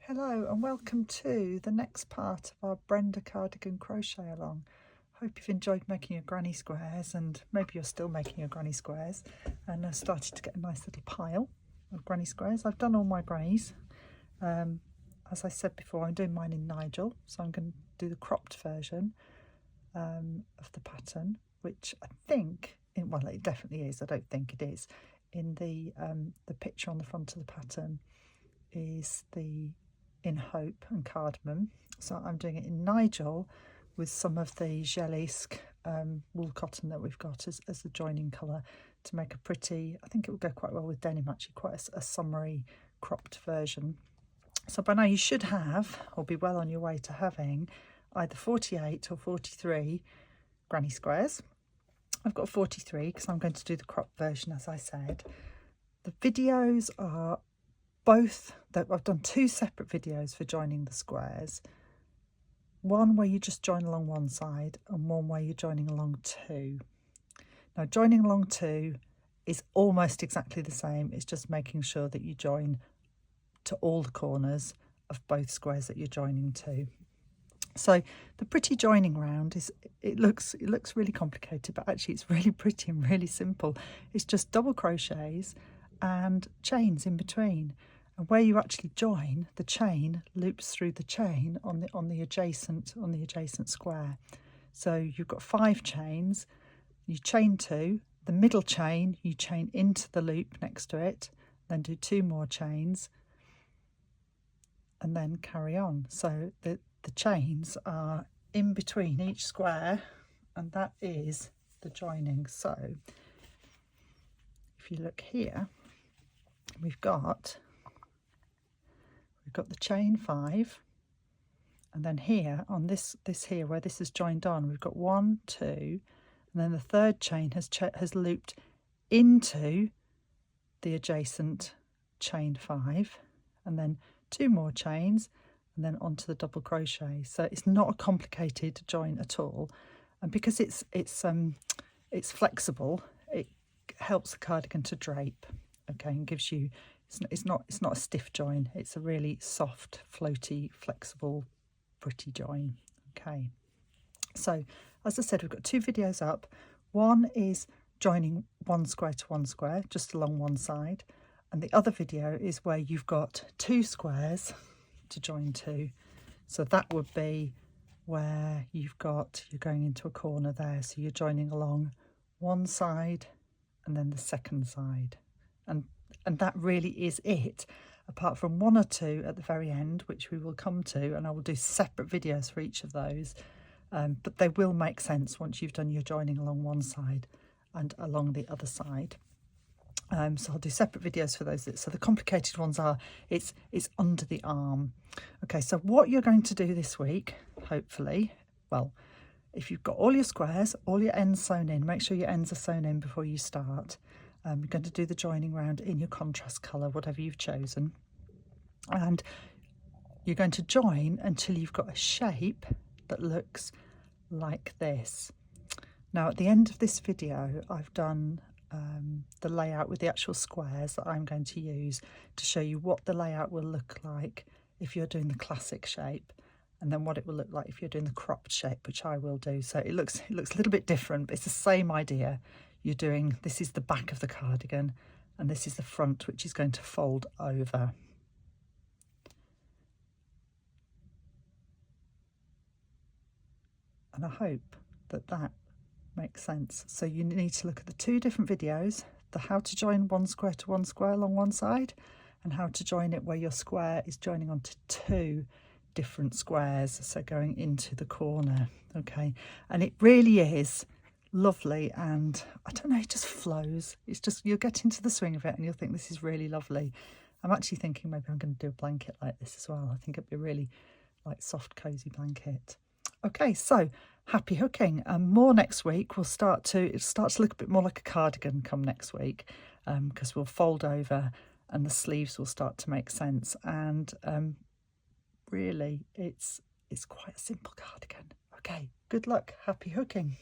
Hello and welcome to the next part of our Brenda cardigan crochet along. Hope you've enjoyed making your granny squares, and maybe you're still making your granny squares and started to get a nice little pile of granny squares. I've done all my grannies. As I said before, I'm doing mine in Nigel, so I'm going to do the cropped version of the pattern, which I think, well, it definitely is, I don't think it is, in the picture on the front of the pattern is the in Hope and Cardamom. So I'm doing it in Nigel with some of the Gelisk wool cotton that we've got as the joining colour to make a pretty, I think it will go quite well with denim actually, quite a summery cropped version. So by now you should have, or be well on your way to having, either 48 or 43 granny squares. I've got 43 because I'm going to do the cropped version, as I said. The videos are both, that I've done two separate videos for joining the squares. One where you just join along one side and one where you're joining along two. Now joining along two is almost exactly the same. It's just making sure that you join to all the corners of both squares that you're joining to. So the pretty joining round is, it looks really complicated, but actually it's really pretty and really simple. It's just double crochets and chains in between. And where you actually join, the chain loops through the chain on the adjacent square. So you've got 5 chains, you chain 2, the middle chain you chain into the loop next to it, then do 2 more chains, and then carry on. So the chains are in between each square, and that is the joining. So if you look here, we've got the chain 5, and then here on this here where this is joined on, we've got 1, 2, and then the third chain has looped into the adjacent chain 5, and then 2 more chains, and then onto the double crochet. So it's not a complicated join at all, and because it's flexible, it helps the cardigan to drape, okay, and gives you, it's not a stiff join, it's a really soft, floaty, flexible, pretty join. Okay, so as I said, we've got 2 videos up. One is joining one square to one square just along one side, and the other video is where you've got 2 squares to join to. So that would be where you're going into a corner there, so you're joining along one side and then the second side, and that really is it, apart from 1 or 2 at the very end, which we will come to, and I will do separate videos for each of those, but they will make sense once you've done your joining along one side and along the other side. So I'll do separate videos for those. So the complicated ones are, it's under the arm. Okay, so what you're going to do this week, hopefully, well, if you've got all your squares, all your ends sewn in, make sure your ends are sewn in before you start. You're going to do the joining round in your contrast colour, whatever you've chosen. And you're going to join until you've got a shape that looks like this. Now, at the end of this video, I've done the layout with the actual squares that I'm going to use to show you what the layout will look like if you're doing the classic shape, and then what it will look like if you're doing the cropped shape, which I will do. So it looks a little bit different, but it's the same idea. You're doing, this is the back of the cardigan, and this is the front, which is going to fold over. And I hope that makes sense. So you need to look at the 2 different videos, the how to join one square to one square along one side, and how to join it where your square is joining onto 2 different squares, so going into the corner. Okay, and it really is lovely, and I don't know, it just flows. It's just, you'll get into the swing of it and you'll think this is really lovely. I'm actually thinking maybe I'm going to do a blanket like this as well. I think it'd be a really like soft cozy blanket. Okay, so happy hooking, and more next week. It starts to look a bit more like a cardigan come next week, because we'll fold over and the sleeves will start to make sense, and really it's quite a simple cardigan. Okay, good luck, happy hooking.